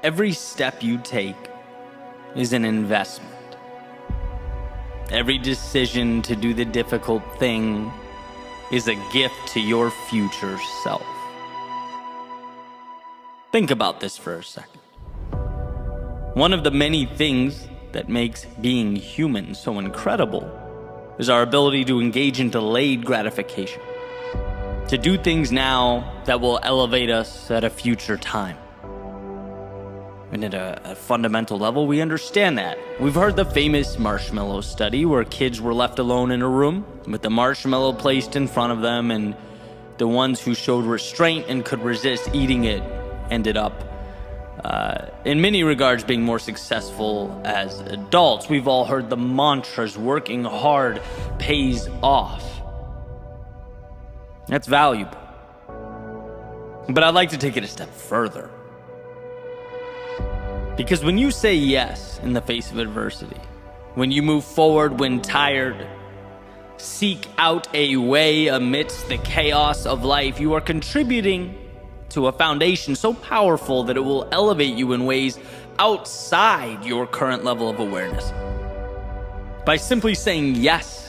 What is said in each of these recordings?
Every step you take is an investment. Every decision to do the difficult thing is a gift to your future self. Think about this for a second. One of the many things that makes being human so incredible is our ability to engage in delayed gratification, to do things now that will elevate us at a future time. And at a fundamental level, we understand that. We've heard the famous marshmallow study where kids were left alone in a room with the marshmallow placed in front of them, and the ones who showed restraint and could resist eating it ended up, in many regards, being more successful as adults. We've all heard the mantras, working hard pays off. That's valuable. But I'd like to take it a step further. Because when you say yes in the face of adversity, when you move forward when tired, seek out a way amidst the chaos of life, you are contributing to a foundation so powerful that it will elevate you in ways outside your current level of awareness. By simply saying yes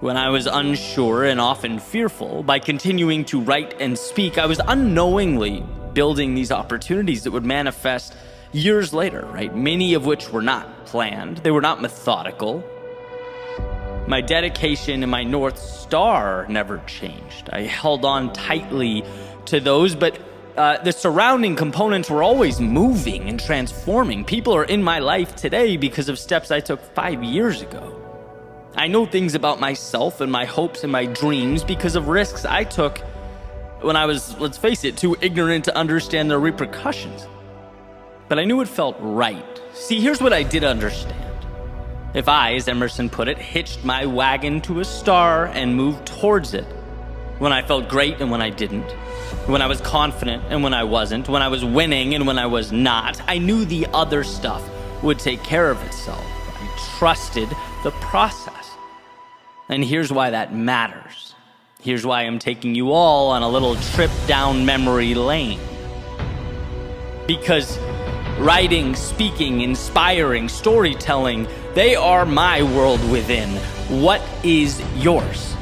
when I was unsure and often fearful, by continuing to write and speak, I was unknowingly building these opportunities that would manifest years later, right? Many of which were not planned. They were not methodical. My dedication and my North Star never changed. I held on tightly to those, but the surrounding components were always moving and transforming. People are in my life today because of steps I took 5 years ago. I know things about myself and my hopes and my dreams because of risks I took when I was, let's face it, too ignorant to understand the repercussions. But I knew it felt right. See, here's what I did understand. If I, as Emerson put it, hitched my wagon to a star and moved towards it, when I felt great and when I didn't, when I was confident and when I wasn't, when I was winning and when I was not, I knew the other stuff would take care of itself. I trusted the process. And here's why that matters. Here's why I'm taking you all on a little trip down memory lane. Because writing, speaking, inspiring, storytelling, they are my world within. What is yours?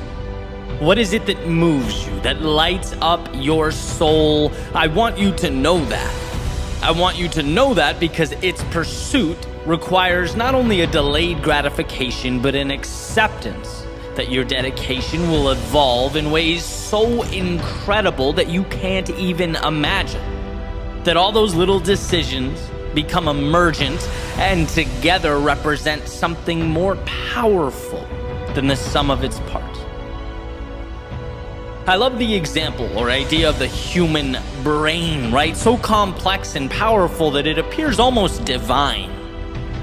What is it that moves you, that lights up your soul? I want you to know that. I want you to know that because its pursuit requires not only a delayed gratification, but an acceptance that your dedication will evolve in ways so incredible that you can't even imagine. That all those little decisions become emergent and together represent something more powerful than the sum of its parts. I love the example or idea of the human brain, right? So complex and powerful that it appears almost divine.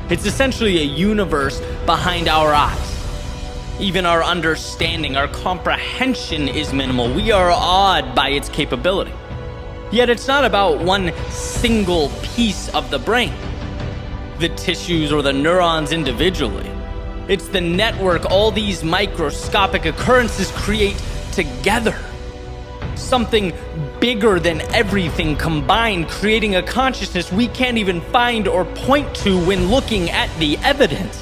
It's essentially a universe behind our eyes. Even our understanding, our comprehension is minimal. We are awed by its capability. Yet it's not about one single piece of the brain, the tissues or the neurons individually. It's the network all these microscopic occurrences create together. Something bigger than everything combined, creating a consciousness we can't even find or point to when looking at the evidence.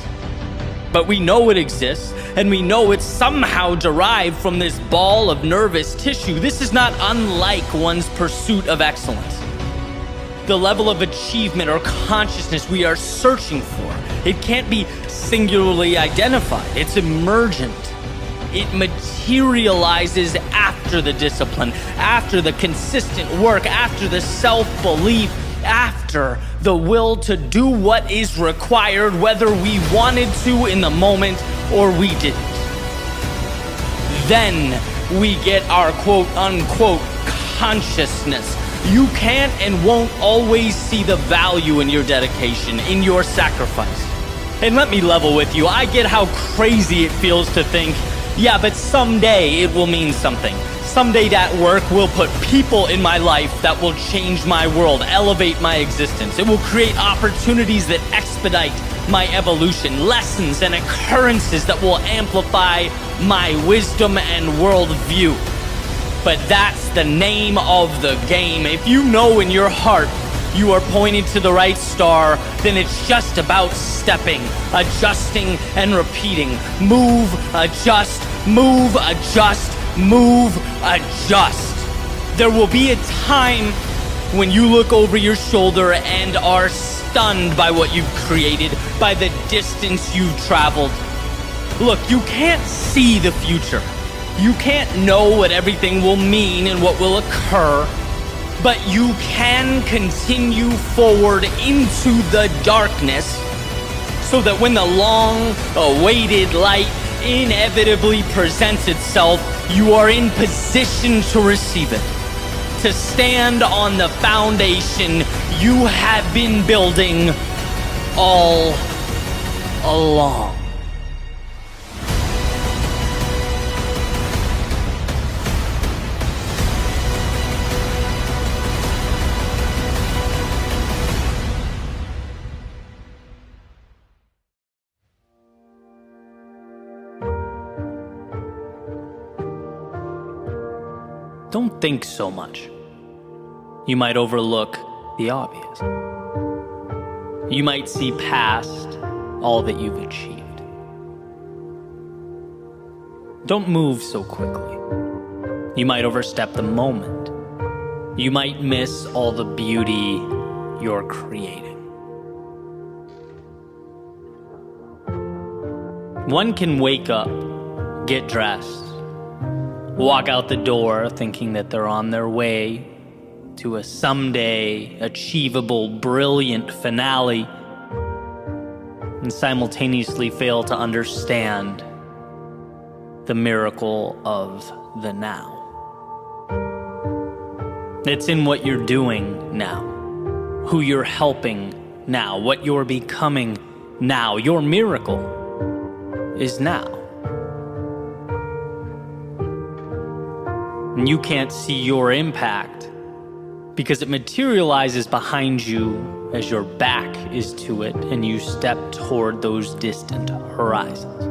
But we know it exists, and we know it's somehow derived from this ball of nervous tissue. This is not unlike one's pursuit of excellence. The level of achievement or consciousness we are searching for, it can't be singularly identified. It's emergent. It materializes after the discipline, after the consistent work, after the self-belief, after the will to do what is required, whether we wanted to in the moment or we didn't. Then we get our quote-unquote consciousness. You can't and won't always see the value in your dedication, in your sacrifice. And let me level with you, I get how crazy it feels to think, yeah, but someday it will mean something. Someday that work will put people in my life that will change my world, elevate my existence. It will create opportunities that expedite my evolution, lessons and occurrences that will amplify my wisdom and worldview. But that's the name of the game. If you know in your heart you are pointed to the right star, then it's just about stepping, adjusting, and repeating. Move, adjust, move, adjust, move, adjust. There will be a time when you look over your shoulder and are stunned by what you've created, by the distance you've traveled. Look, you can't see the future. You can't know what everything will mean and what will occur, but you can continue forward into the darkness so that when the long-awaited light inevitably presents itself, you are in position to receive it, to stand on the foundation you have been building all along. Don't think so much. You might overlook the obvious. You might see past all that you've achieved. Don't move so quickly. You might overstep the moment. You might miss all the beauty you're creating. One can wake up, get dressed, walk out the door thinking that they're on their way to a someday achievable, brilliant finale, and simultaneously fail to understand the miracle of the now. It's in what you're doing now, who you're helping now, what you're becoming now. Your miracle is now. And you can't see your impact because it materializes behind you as your back is to it and you step toward those distant horizons.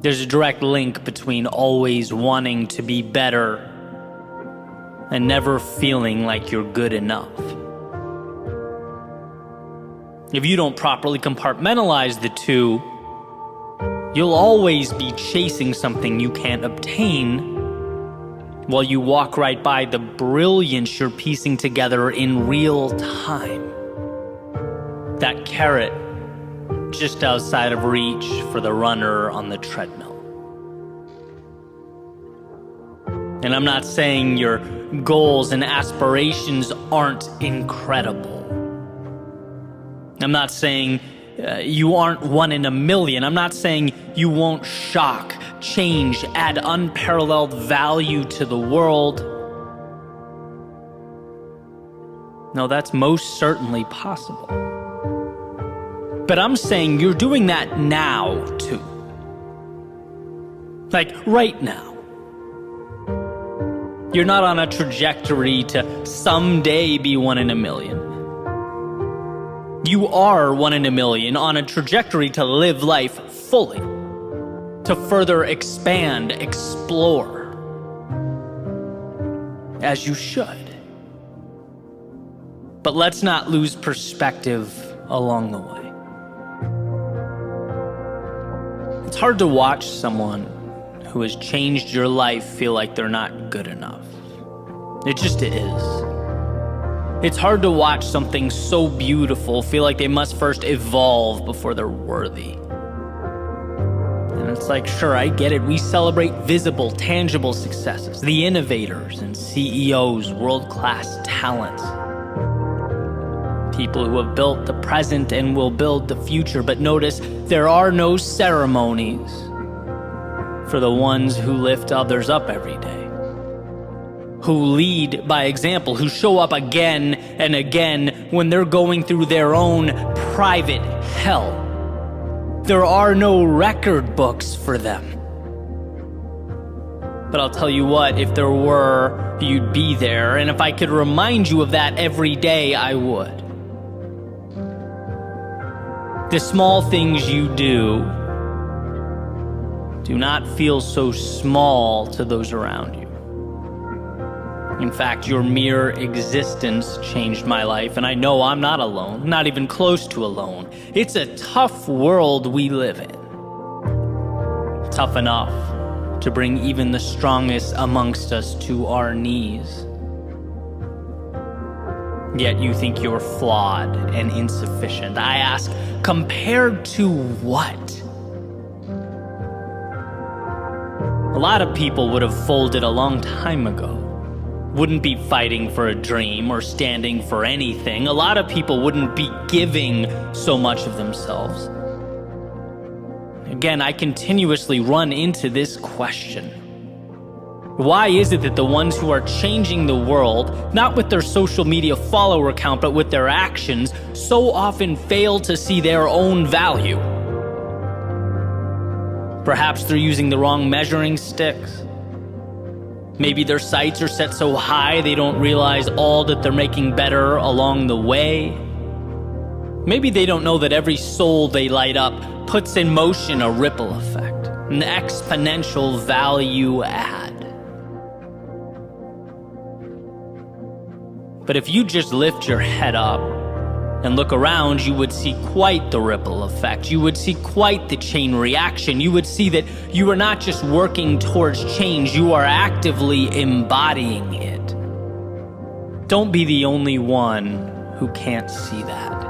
There's a direct link between always wanting to be better and never feeling like you're good enough. If you don't properly compartmentalize the two, you'll always be chasing something you can't obtain while you walk right by the brilliance you're piecing together in real time. That carrot just outside of reach for the runner on the treadmill. And I'm not saying your goals and aspirations aren't incredible. I'm not saying you aren't one in a million. I'm not saying you won't shock, change, add unparalleled value to the world. No, that's most certainly possible. But I'm saying you're doing that now, too. Like, right now. You're not on a trajectory to someday be one in a million. You are one in a million on a trajectory to live life fully, to further expand, explore, as you should. But let's not lose perspective along the way. It's hard to watch someone who has changed your life feel like they're not good enough. It just is. It's hard to watch something so beautiful feel like they must first evolve before they're worthy. And it's like, sure, I get it. We celebrate visible, tangible successes, the innovators and CEOs, world-class talents, people who have built the present and will build the future. But notice, there are no ceremonies for the ones who lift others up every day, who lead by example, who show up again and again when they're going through their own private hell. There are no record books for them. But I'll tell you what, if there were, you'd be there. And if I could remind you of that every day, I would. The small things you do not feel so small to those around you. In fact, your mere existence changed my life, and I know I'm not alone, not even close to alone. It's a tough world we live in. Tough enough to bring even the strongest amongst us to our knees. Yet you think you're flawed and insufficient. I ask, compared to what? A lot of people would have folded a long time ago. Wouldn't be fighting for a dream or standing for anything. A lot of people wouldn't be giving so much of themselves. Again, I continuously run into this question. Why is it that the ones who are changing the world, not with their social media follower count, but with their actions, so often fail to see their own value? Perhaps they're using the wrong measuring sticks. Maybe their sights are set so high they don't realize all that they're making better along the way. Maybe they don't know that every soul they light up puts in motion a ripple effect, an exponential value add. But if you just lift your head up and look around, you would see quite the ripple effect. You would see quite the chain reaction. You would see that you are not just working towards change, you are actively embodying it. Don't be the only one who can't see that.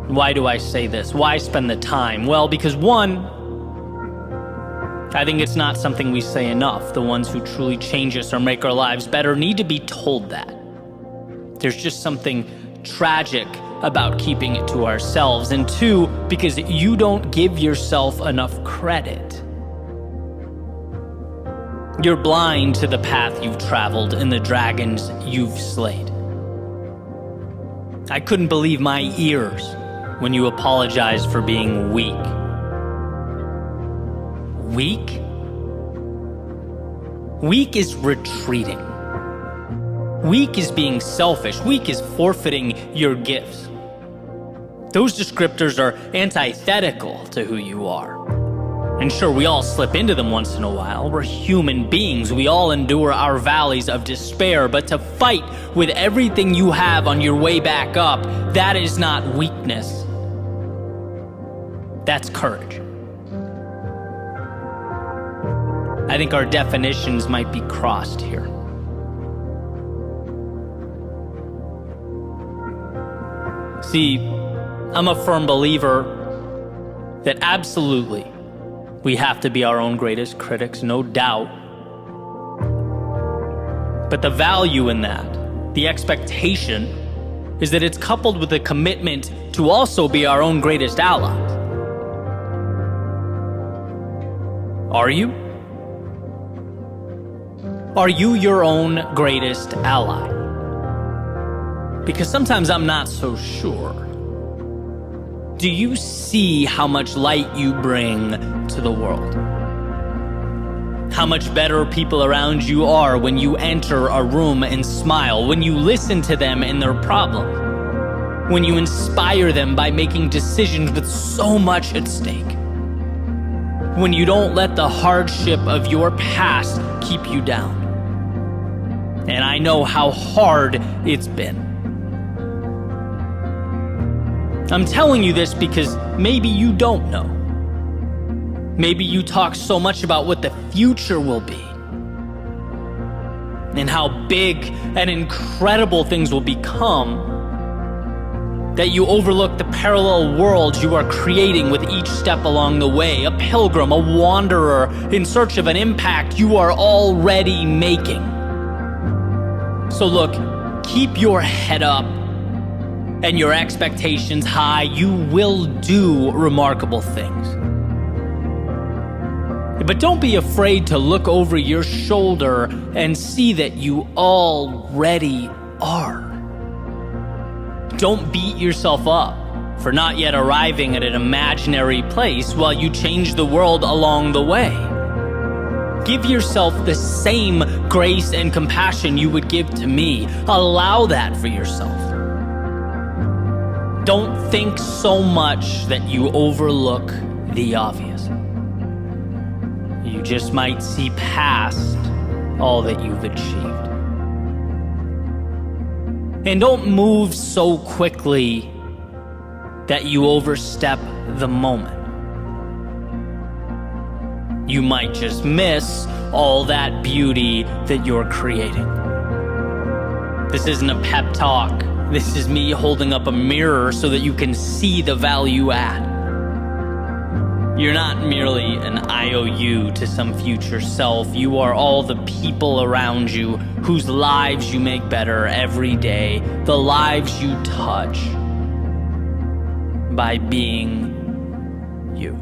Why do I say this? Why spend the time? Well, because one, I think it's not something we say enough. The ones who truly change us or make our lives better need to be told that. There's just something tragic about keeping it to ourselves. And two, because you don't give yourself enough credit. You're blind to the path you've traveled and the dragons you've slayed. I couldn't believe my ears when you apologized for being weak. Weak? Weak is retreating. Weak is being selfish. Weak is forfeiting your gifts. Those descriptors are antithetical to who you are. And sure, we all slip into them once in a while. We're human beings. We all endure our valleys of despair. But to fight with everything you have on your way back up, that is not weakness. That's courage. I think our definitions might be crossed here. See, I'm a firm believer that absolutely we have to be our own greatest critics, no doubt. But the value in that, the expectation, is that it's coupled with a commitment to also be our own greatest allies. Are you? Are you your own greatest ally? Because sometimes I'm not so sure. Do you see how much light you bring to the world? How much better people around you are when you enter a room and smile, when you listen to them and their problems, when you inspire them by making decisions with so much at stake, when you don't let the hardship of your past keep you down. And I know how hard it's been. I'm telling you this because maybe you don't know. Maybe you talk so much about what the future will be and how big and incredible things will become that you overlook the parallel worlds you are creating with each step along the way, a pilgrim, a wanderer in search of an impact you are already making. So look, keep your head up and your expectations high. You will do remarkable things. But don't be afraid to look over your shoulder and see that you already are. Don't beat yourself up for not yet arriving at an imaginary place while you change the world along the way. Give yourself the same grace and compassion you would give to me. Allow that for yourself. Don't think so much that you overlook the obvious. You just might see past all that you've achieved. And don't move so quickly that you overstep the moment. You might just miss all that beauty that you're creating. This isn't a pep talk. This is me holding up a mirror so that you can see the value add. You're not merely an IOU to some future self. You are all the people around you whose lives you make better every day, the lives you touch by being you.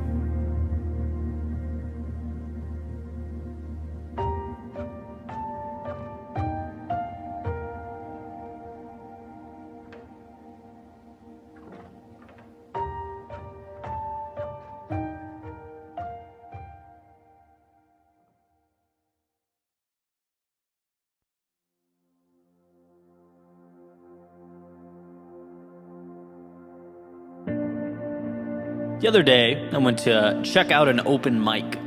The other day, I went to check out an open mic,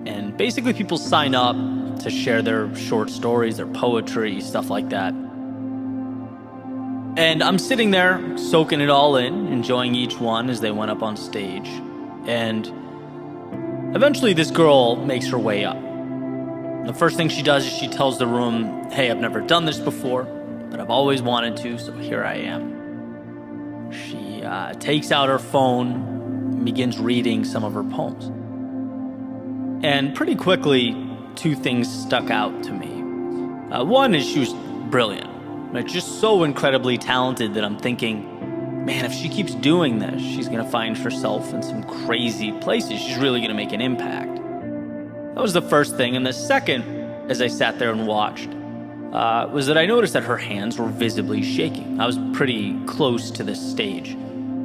and basically people sign up to share their short stories, their poetry, stuff like that. And I'm sitting there, soaking it all in, enjoying each one as they went up on stage. And eventually this girl makes her way up. The first thing she does is she tells the room, "Hey, I've never done this before, but I've always wanted to, so here I am." She takes out her phone, begins reading some of her poems. And pretty quickly, two things stuck out to me. One is she was brilliant, like just so incredibly talented that I'm thinking, man, if she keeps doing this, she's gonna find herself in some crazy places. She's really gonna make an impact. That was the first thing. And the second, as I sat there and watched, was that I noticed that her hands were visibly shaking. I was pretty close to this stage.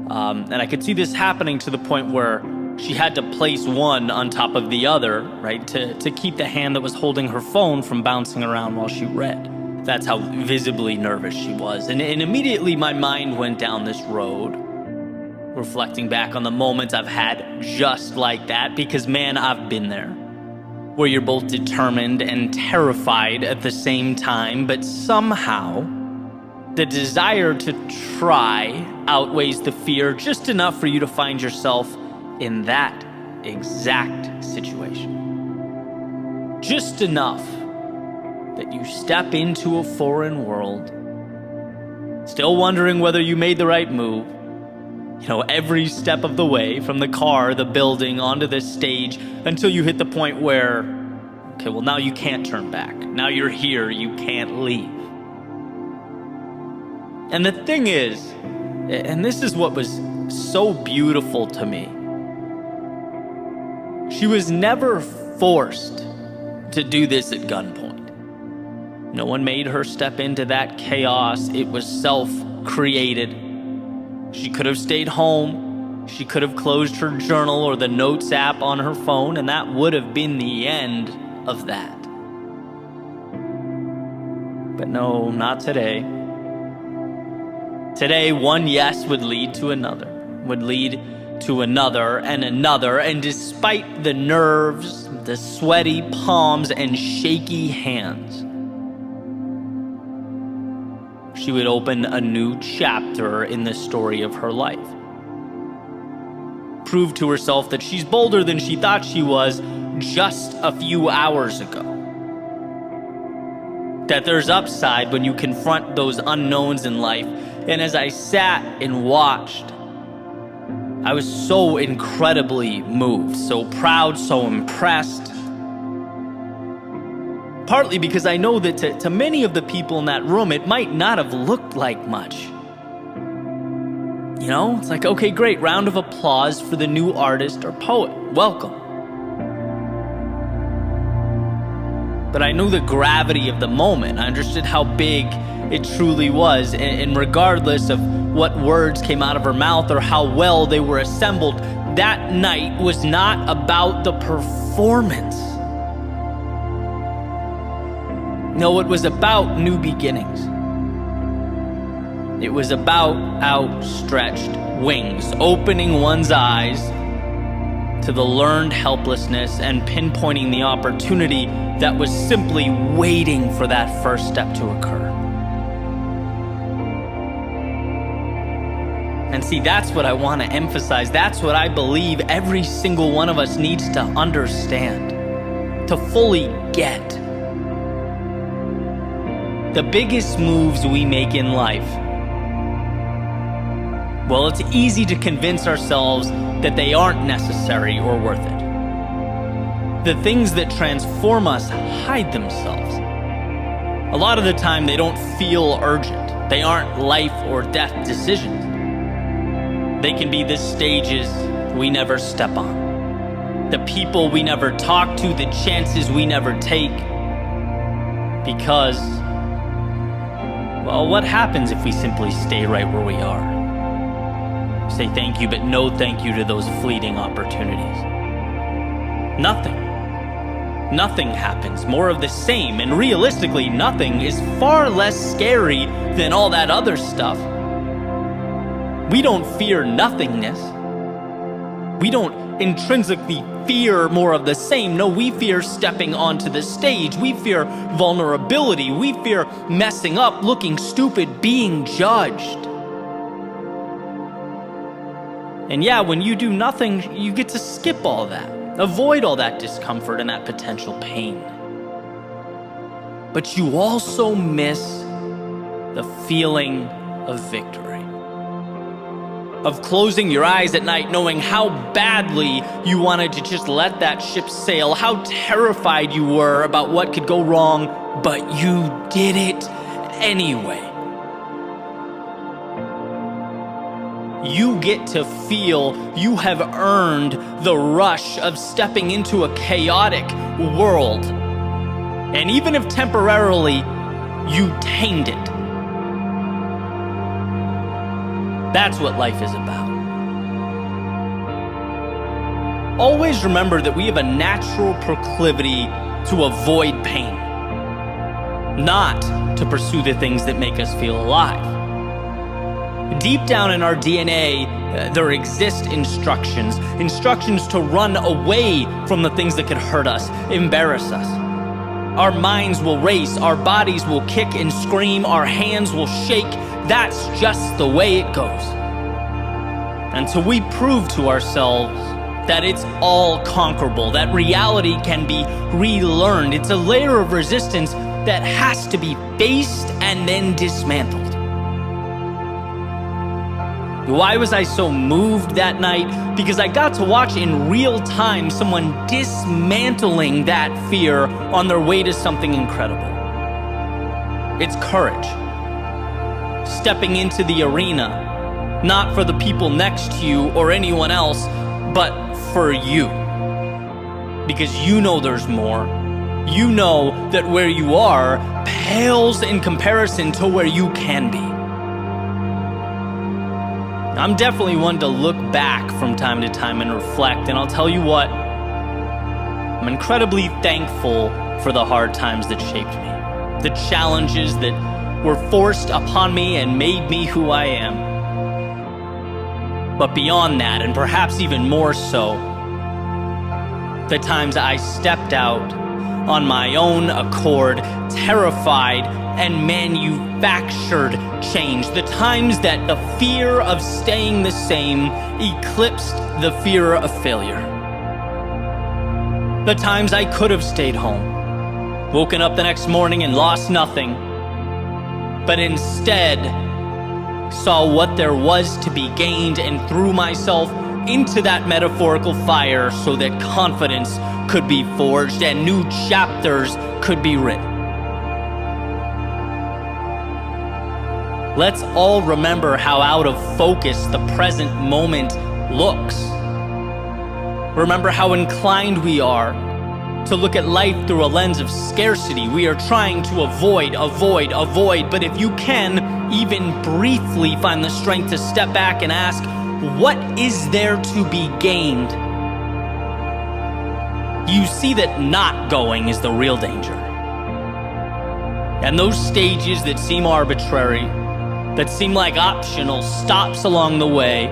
And I could see this happening to the point where she had to place one on top of the other, right, to keep the hand that was holding her phone from bouncing around while she read. That's how visibly nervous she was. And immediately my mind went down this road, reflecting back on the moments I've had just like that, because man, I've been there, where you're both determined and terrified at the same time, but somehow the desire to try outweighs the fear just enough for you to find yourself in that exact situation. Just enough that you step into a foreign world, still wondering whether you made the right move, you know, every step of the way, from the car, the building, onto the stage, until you hit the point where, okay, well, now you can't turn back. Now you're here, you can't leave. And the thing is, and this is what was so beautiful to me, she was never forced to do this at gunpoint. No one made her step into that chaos. It was self-created. She could have stayed home. She could have closed her journal or the notes app on her phone, and that would have been the end of that. But no, not today. Today, one yes would lead to another, would lead to another and another, and despite the nerves, the sweaty palms, and shaky hands, she would open a new chapter in the story of her life. Prove to herself that she's bolder than she thought she was just a few hours ago. That there's upside when you confront those unknowns in life. And as I sat and watched, I was so incredibly moved, so proud, so impressed. Partly because I know that to many of the people in that room, it might not have looked like much. You know, it's like, okay, great, round of applause for the new artist or poet. Welcome. But I knew the gravity of the moment. I understood how big it truly was. And regardless of what words came out of her mouth or how well they were assembled, that night was not about the performance. No, it was about new beginnings. It was about outstretched wings, opening one's eyes to the learned helplessness and pinpointing the opportunity that was simply waiting for that first step to occur. And see, that's what I want to emphasize. That's what I believe every single one of us needs to understand, to fully get. The biggest moves we make in life, well, it's easy to convince ourselves that they aren't necessary or worth it. The things that transform us hide themselves. A lot of the time, they don't feel urgent. They aren't life or death decisions. They can be the stages we never step on, the people we never talk to, the chances we never take. Because, well, what happens if we simply stay right where we are? Say thank you, but no thank you to those fleeting opportunities. Nothing. Nothing happens. More of the same. And realistically, nothing is far less scary than all that other stuff. We don't fear nothingness. We don't intrinsically fear more of the same. No, we fear stepping onto the stage. We fear vulnerability. We fear messing up, looking stupid, being judged. And yeah, when you do nothing, you get to skip all that, avoid all that discomfort and that potential pain. But you also miss the feeling of victory, of closing your eyes at night knowing how badly you wanted to just let that ship sail, how terrified you were about what could go wrong, but you did it anyway. You get to feel you have earned the rush of stepping into a chaotic world. And even if temporarily you tamed it, that's what life is about. Always remember that we have a natural proclivity to avoid pain, not to pursue the things that make us feel alive. Deep down in our DNA, there exist instructions to run away from the things that could hurt us, embarrass us. Our minds will race, our bodies will kick and scream, our hands will shake. That's just the way it goes. Until we prove to ourselves that it's all conquerable, that reality can be relearned. It's a layer of resistance that has to be faced and then dismantled. Why was I so moved that night? Because I got to watch in real time someone dismantling that fear on their way to something incredible. It's courage. Stepping into the arena, not for the people next to you or anyone else, but for you. Because you know there's more. You know that where you are pales in comparison to where you can be. I'm definitely one to look back from time to time and reflect, and I'll tell you what, I'm incredibly thankful for the hard times that shaped me, the challenges that were forced upon me and made me who I am. But beyond that, and perhaps even more so, the times I stepped out on my own accord, terrified and manufactured change. The times that the fear of staying the same eclipsed the fear of failure. The times I could have stayed home, woken up the next morning and lost nothing, but instead saw what there was to be gained and threw myself into that metaphorical fire so that confidence could be forged and new chapters could be written. Let's all remember how out of focus the present moment looks. Remember how inclined we are to look at life through a lens of scarcity. We are trying to avoid, but if you can, even briefly find the strength to step back and ask, what is there to be gained? You see that not going is the real danger. And those stages that seem arbitrary, that seem like optional stops along the way,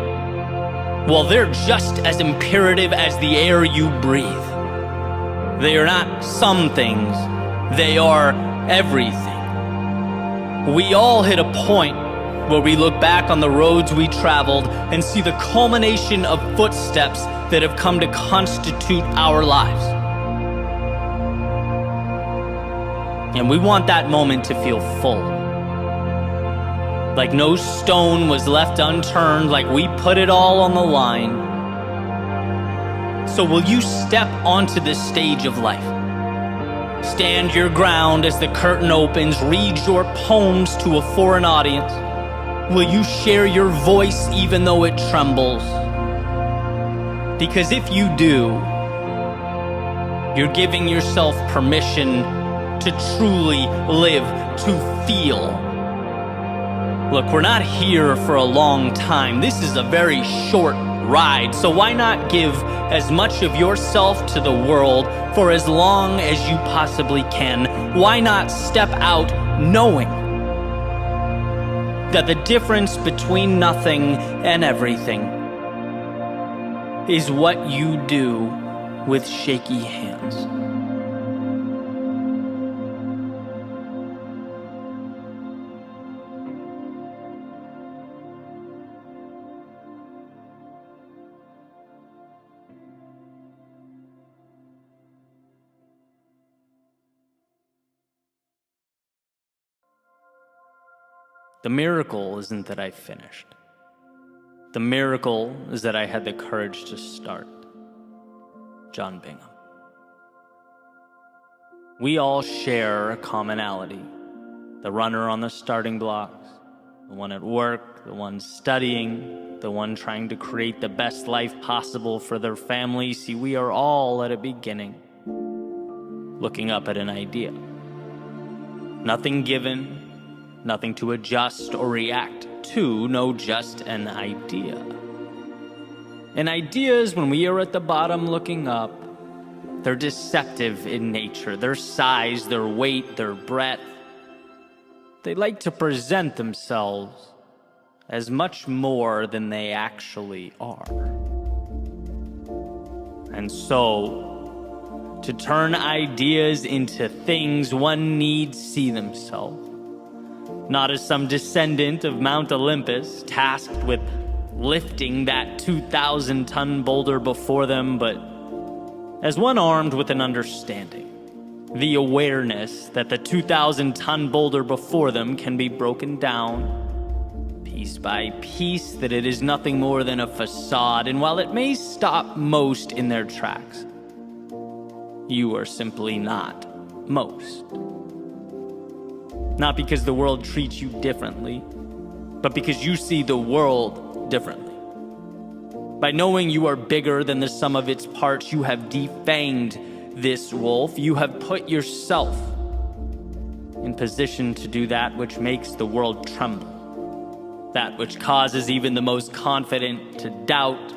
well, they're just as imperative as the air you breathe. They are not some things, they are everything. We all hit a point where we look back on the roads we traveled and see the culmination of footsteps that have come to constitute our lives. And we want that moment to feel full. Like no stone was left unturned, like we put it all on the line. So will you step onto this stage of life? Stand your ground as the curtain opens, read your poems to a foreign audience. Will you share your voice even though it trembles? Because if you do, you're giving yourself permission to truly live, to feel. Look, we're not here for a long time. This is a very short ride, so why not give as much of yourself to the world for as long as you possibly can? Why not step out knowing that the difference between nothing and everything is what you do with shaky hands? The miracle isn't that I finished. The miracle is that I had the courage to start. John Bingham. We all share a commonality. The runner on the starting blocks, the one at work, the one studying, the one trying to create the best life possible for their family. See, we are all at a beginning, looking up at an idea. Nothing given, nothing to adjust or react to, no, just an idea. And ideas, when we are at the bottom looking up, they're deceptive in nature. Their size, their weight, their breadth. They like to present themselves as much more than they actually are. And so, to turn ideas into things, one needs see themselves. Not as some descendant of Mount Olympus, tasked with lifting that 2,000-ton boulder before them, but as one armed with an understanding, the awareness that the 2,000-ton boulder before them can be broken down, piece by piece, that it is nothing more than a facade, and while it may stop most in their tracks, you are simply not most. Not because the world treats you differently, but because you see the world differently. By knowing you are bigger than the sum of its parts, you have defanged this wolf. You have put yourself in position to do that which makes the world tremble, that which causes even the most confident to doubt.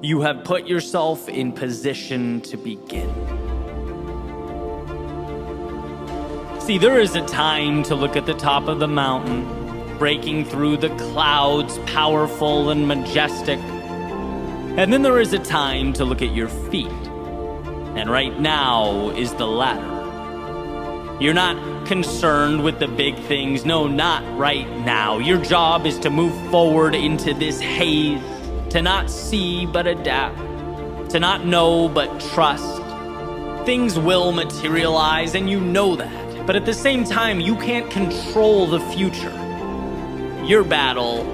You have put yourself in position to begin. See, there is a time to look at the top of the mountain, breaking through the clouds, powerful and majestic. And then there is a time to look at your feet. And right now is the latter. You're not concerned with the big things. No, not right now. Your job is to move forward into this haze, to not see but adapt, to not know but trust. Things will materialize, and you know that. But at the same time, you can't control the future. Your battle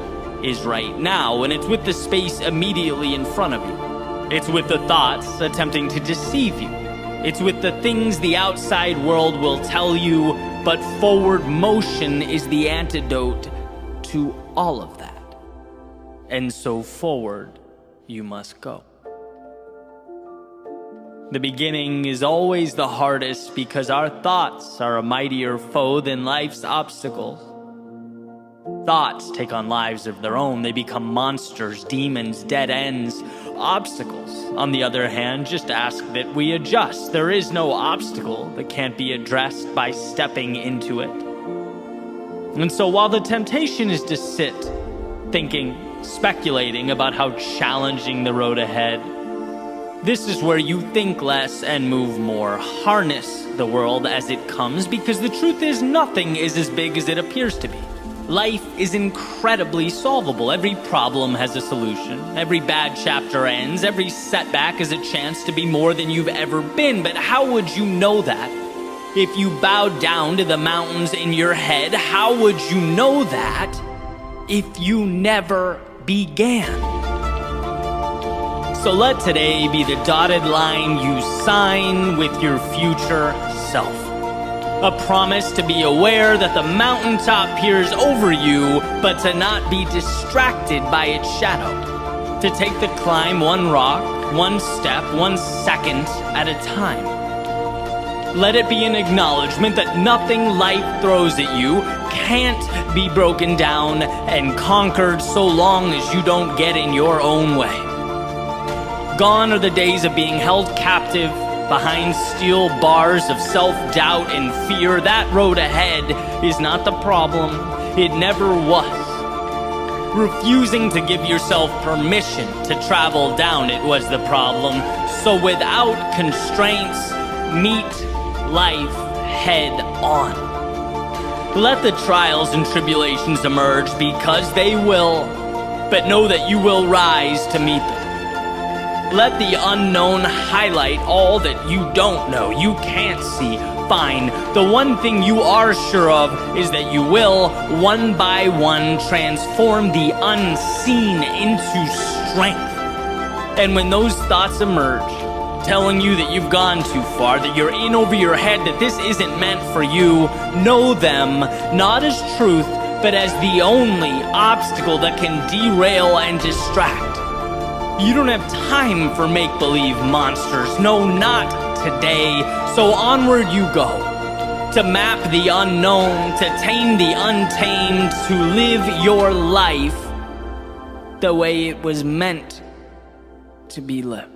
is right now, and it's with the space immediately in front of you. It's with the thoughts attempting to deceive you. It's with the things the outside world will tell you, but forward motion is the antidote to all of that. And so forward you must go. The beginning is always the hardest because our thoughts are a mightier foe than life's obstacles. Thoughts take on lives of their own. They become monsters, demons, dead ends. Obstacles, on the other hand, just ask that we adjust. There is no obstacle that can't be addressed by stepping into it. And so while the temptation is to sit, thinking, speculating about how challenging the road ahead. This is where you think less and move more. Harness the world as it comes, because the truth is nothing is as big as it appears to be. Life is incredibly solvable. Every problem has a solution. Every bad chapter ends. Every setback is a chance to be more than you've ever been. But how would you know that? If you bowed down to the mountains in your head, how would you know that if you never began? So let today be the dotted line you sign with your future self. A promise to be aware that the mountaintop peers over you, but to not be distracted by its shadow. To take the climb one rock, one step, 1 second at a time. Let it be an acknowledgement that nothing life throws at you can't be broken down and conquered so long as you don't get in your own way. Gone are the days of being held captive behind steel bars of self-doubt and fear. That road ahead is not the problem. It never was. Refusing to give yourself permission to travel down it was the problem. So without constraints, meet life head on. Let the trials and tribulations emerge, because they will, but know that you will rise to meet them. Let the unknown highlight all that you don't know, you can't see. Fine. The one thing you are sure of is that you will, one by one, transform the unseen into strength. And when those thoughts emerge, telling you that you've gone too far, that you're in over your head, that this isn't meant for you, know them not as truth, but as the only obstacle that can derail and distract. You don't have time for make-believe monsters. No, not today. So onward you go. To map the unknown, to tame the untamed, to live your life the way it was meant to be lived.